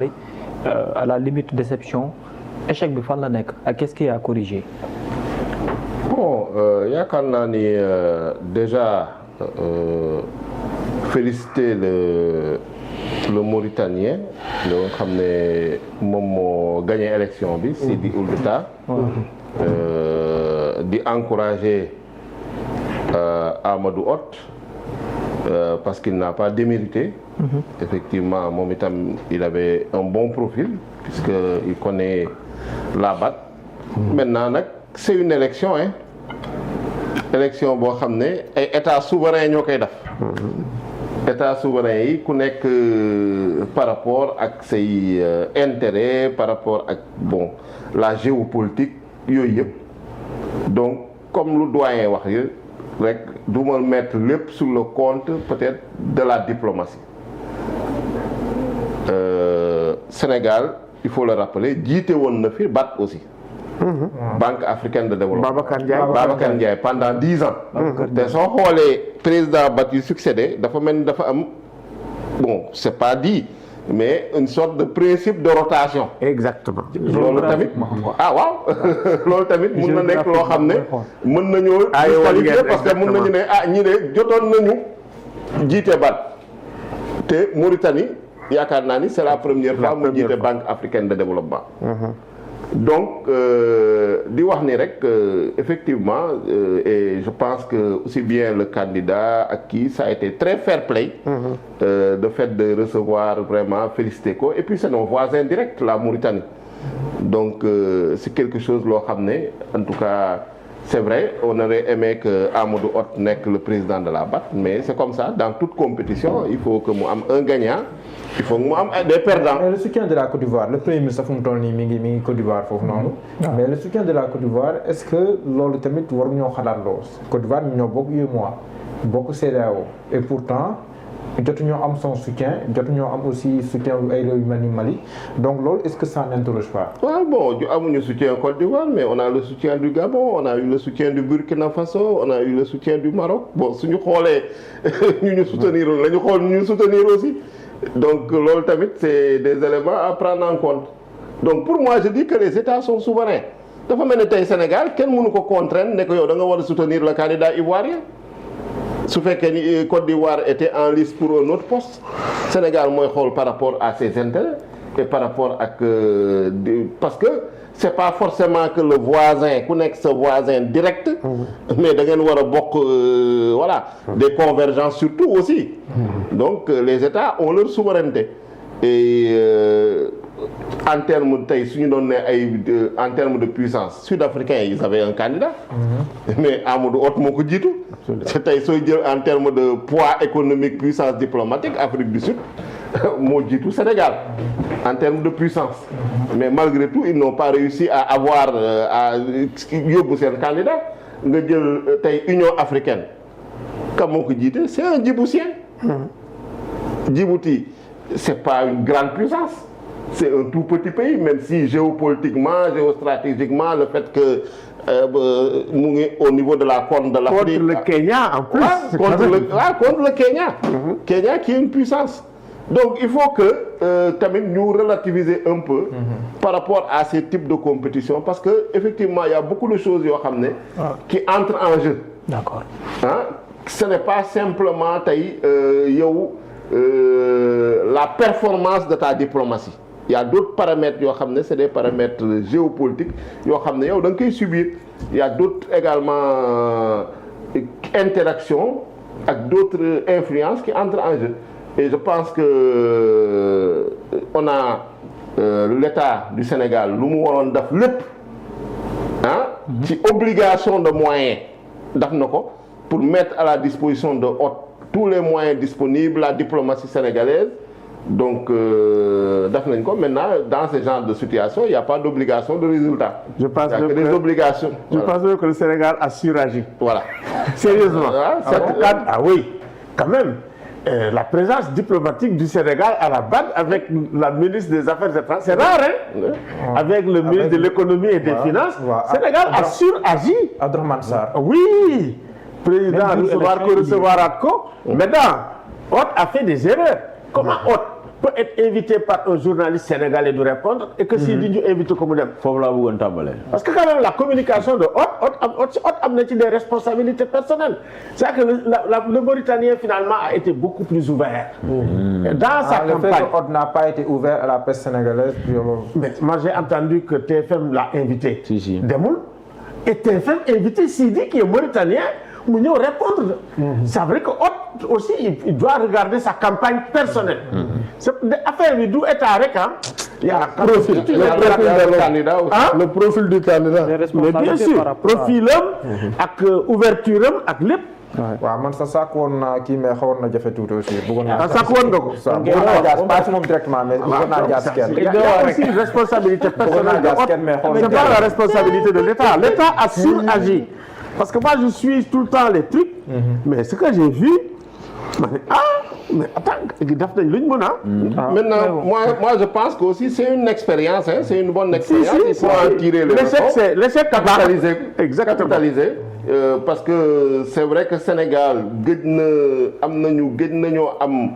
à la limite déception échec bi fan la nekk ak qu'est-ce qui a corrigé. Bon yaakaar naa ni déjà féliciter le Mauritanien loo xam ne moom moo gagné élection bi Sidi Ould Tah di encourager Amadou Hott parce qu'il n'a pas démérité. Effectivement moom itam il avait un bon profil puisque il connaît la BAD. Maintenant nag c'est une élection élection boo xam ne ay état souverain ñoo koy def. État souverain yi ku nekk par rapport ak say intérêt par rapport ak bon la géopolitique yooyu yëpp donc comme lu doyen wax yi rek du ma mettre lépp sur le compte peut-être de la diplomatie. Sénégal il faut le rappeler jiite woon na fi BAD aussi. Banque africaine de développement. Babacar Ndiaye pendant 10 ans. te soo xoolee président BAD yu succédé dafa mel ni dafa am bon c'est pas dit mais une sorte de principe de rotation. Exactement. loolu tamit waaw loolu tamit mun na nekk loo xam ne mën nañoo disqualifier parce que mun nañu ne ñi de jotoon nañu jiite BAD te Mauritanie yaakaar naa ni c'est la première fois mu jiite Banque africaine de développement. Donc di wax ni rek effectivement et je pense que aussi bien le candidat ak kii ça a été très fair play. Le fait de recevoir vraiment féliciter ko et puis c'est nos voisins directs la Mauritanie. Donc c'est quelque chose loo xam ne en tout cas c'est vrai on aurait aimé que Amadou Hott nekk le président de la BAD mais c'est comme ça dans toute compétition il faut que mu am un gagnant. Il faut mu am des perdants. Mais le soutien de la Côte d'Ivoire le premier ministre fu mu toll nii mi ngi Côte d'Ivoire foofu noonu. mais le soutien de la Côte d'Ivoire est-ce que loolu tamit war ñoo xalaat lool Côte d'Ivoire ñoo bokk UEMOA bokk CEDEAO et pourtant jotuñoo am son soutien jotuñoo am aussi soutien ay réew yu mel ni Mali donc loolu est-ce que ça n'interroge pas. Bon amuñu soutien Côte d'Ivoire mais on a le soutien du Gabon on a eu le soutien du Burkina Faso on a eu le soutien du Maroc bon suñu xoolee ñu soutenir la ñu xool ñu soutenir aussi. Donc loolu tamit c'est des éléments à prendre en compte donc pour moi je dis que les États sont souverains dafa mel ne tey Sénégal kenn mënu ko contraindre ne ko yow da nga war a soutenir le candidat ivoirien su fekkee ni Côte d'Ivoire était en lice pour un autre poste Sénégal mooy xool par rapport à ses intérêts et par rapport ak parce que c'est pas forcément que le voisin ku nekk sa voisin direct mais da ngeen war a bokk voilà des convergences surtout aussi donc les États ont leur souveraineté et en termes tey suñu doon ne ay en termes de puissance sud-africains ils avaient un candidat mais Amadou Hott moo ko jiitu tey sooy jël en termes de poids économique puissance diplomatique Afrique du Sud moo jiitu Sénégal en termes de puissance mais malgré tout ils n'ont pas réussi à avoir à yóbbu seen candidat nga jël tey Union africaine ka moo ko jiite c'est un Djiboutien Djibouti c'est pas une grande puissance c'est un tout petit pays même si géopolitiquement géostratégiquement le fait que mu ngi au niveau de la corne de l'Afrique contre le Kenya en plus contre le Kenya Kenya qui est une puissance. Donc il faut que tamit ñu relativiser un peu par rapport à ces types de compétition parce que effectivement il y a beaucoup de choses yoo xam ne qui entrent en jeu. D'accord. Ce n'est pas simplement tey yow la performance de ta diplomatie. Il y a d'autres paramètres yoo xam ne c'est des paramètres géopolitiques yoo xam ne yow da nga koy subir. Il y a d'autres également interactions ak d'autres influences qui entrent en jeu. Et je pense que on a l'État du Sénégal lu mu waroon def lépp ci obligation de moyens def na ko pour mettre à la disposition de Hott tous les moyens disponibles la diplomatie sénégalaise donc def nañ ko maintenant dans ce genre de situation il y a pas d'obligation de résultat. Je pense que des obligations. Je pense que le Sénégal a suragi. Voilà. Sérieusement. Oui, quand même. La présence diplomatique du Sénégal à la BAD avec la ministre des Affaires étrangères, c'est rare, avec le ministre de l'économie et des finances, Sénégal a suragi. Abdourahmane Sarr. Oui, président recevoir Atko. Maintenant, Hott a fait des erreurs. Comment Hott peut être invité par un journaliste sénégalais de répondre et que si di ñu invité ko mu dem. foofu laa bëggoon tàmbalee. Parce que quand même la communication de Hott am na ci des responsabilités personnelles. C'est-à-dire que le Mauritanien finalement a été beaucoup plus ouvert. Dans sa campagne. Le fait que Hott n'a pas été ouvert à la presse sénégalaise. Mais moi j'ai entendu que TFM l'a invité. Si. Demul. Et TFM invité Sidi qui est Mauritanien mu ñëw répondre. C'est vrai que Hott aussi il doit regarder sa campagne personnelle. Affaire bi du état rek ah. Il y a profil du candidat aussi. Le profil du candidat. Mais bien sûr profilam ak ouverture am ak lépp. waaw man sax sàkk woon naa kii mais xawoon na jafe tuuti aussi. bëggoon naa sàkk woon nga ko. bëggoon naa jaar pas moom directement mais bëggoon naa jaar kenn. Il y a aussi une responsabilité personnelle de Hott. C'est pas la responsabilité de l'État. L'État a suragi. Parce que moi je suis tout le temps les trucs. Mais ce que j'ai vu, mais attends, def nañ luñ mën a. Maintenant, moi je pense que aussi c'est une expérience, hein, c'est une bonne expérience. Il faut en tirer les leçons. L'échec capitaliser. Exactement. Capitaliser. Parce que c'est vrai que Sénégal gëj nañoo am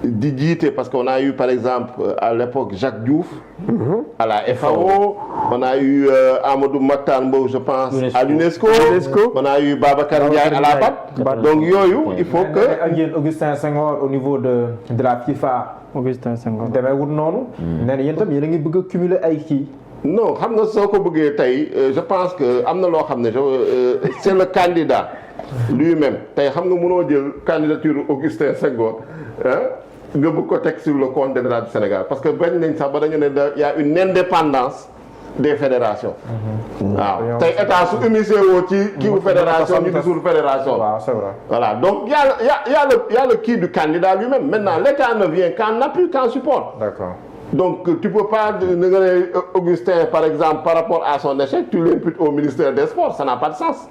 di jiite parce qu'on a eu par exemple à l'époque Jacques Diouf à la FAO, on a eu Amadou Mahtar Mbow je pense à l'UNESCO, on a eu Babacar Ndiaye à la BAD. Donc yooyu il faut que ak yéen Augustin Senghor au niveau de la FIFA. Augustin Senghor demee wut noonu. nee na yéen tam yéen a ngi bëgg a cumuler ay kii. non xam nga soo ko bëggee tey je pense que am na loo xam ne c'est le candidat lui-même tey xam nga mënoo jël candidature Augustin Senghor nga bëgg ko teg sur le compte de l'État du Sénégal parce que bañ nañ sax ba dañu ne y a une indépendance des fédérations. waaw tey état su émissé woo ci kiiwu fédération ñu gisul fédération. waaw c'est vrai. Voilà donc y a le kii du candidat lui-même maintenant l'État ne vient qu'en appui qu'en support. D'accord. Donc tu peux pas Augustin par exemple par rapport à son échec tu l'imputes au ministère des Sports ça n'a pas de sens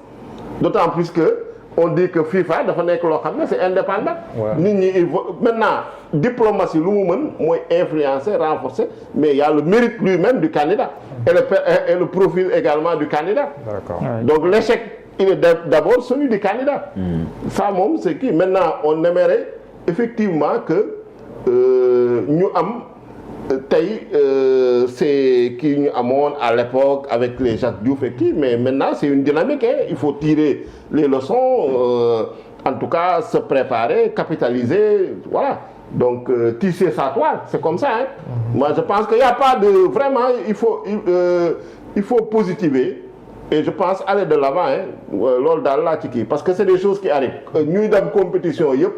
d'autant plus que on dit que FIFA dafa nekk loo xam ne c'est indépendant. nit ñi maintenant diplomatie lu mu mën mooy influencer renforcer mais il y a le mérite lui-même du candidat et le profil également du candidat. D'accord. Donc l'échec il est d'abord celui du candidat. Ça moom c'est qui maintenant on aimerait effectivement que ñu am tey c'est kii ñu amoon à l'époque avec les Jacques Diouf et kii mais maintenant c'est une dynamique hein. Il faut tirer les leçons en tout cas se préparer capitaliser voilà donc tisser sa toile c'est comme ça hein. Moi je pense qu'il y a pas de vraiment il faut positiver et je pense aller de l'avant hein loolu daal laa ci kii parce que c'est des choses qui arrivent ñuy dem compétition yëpp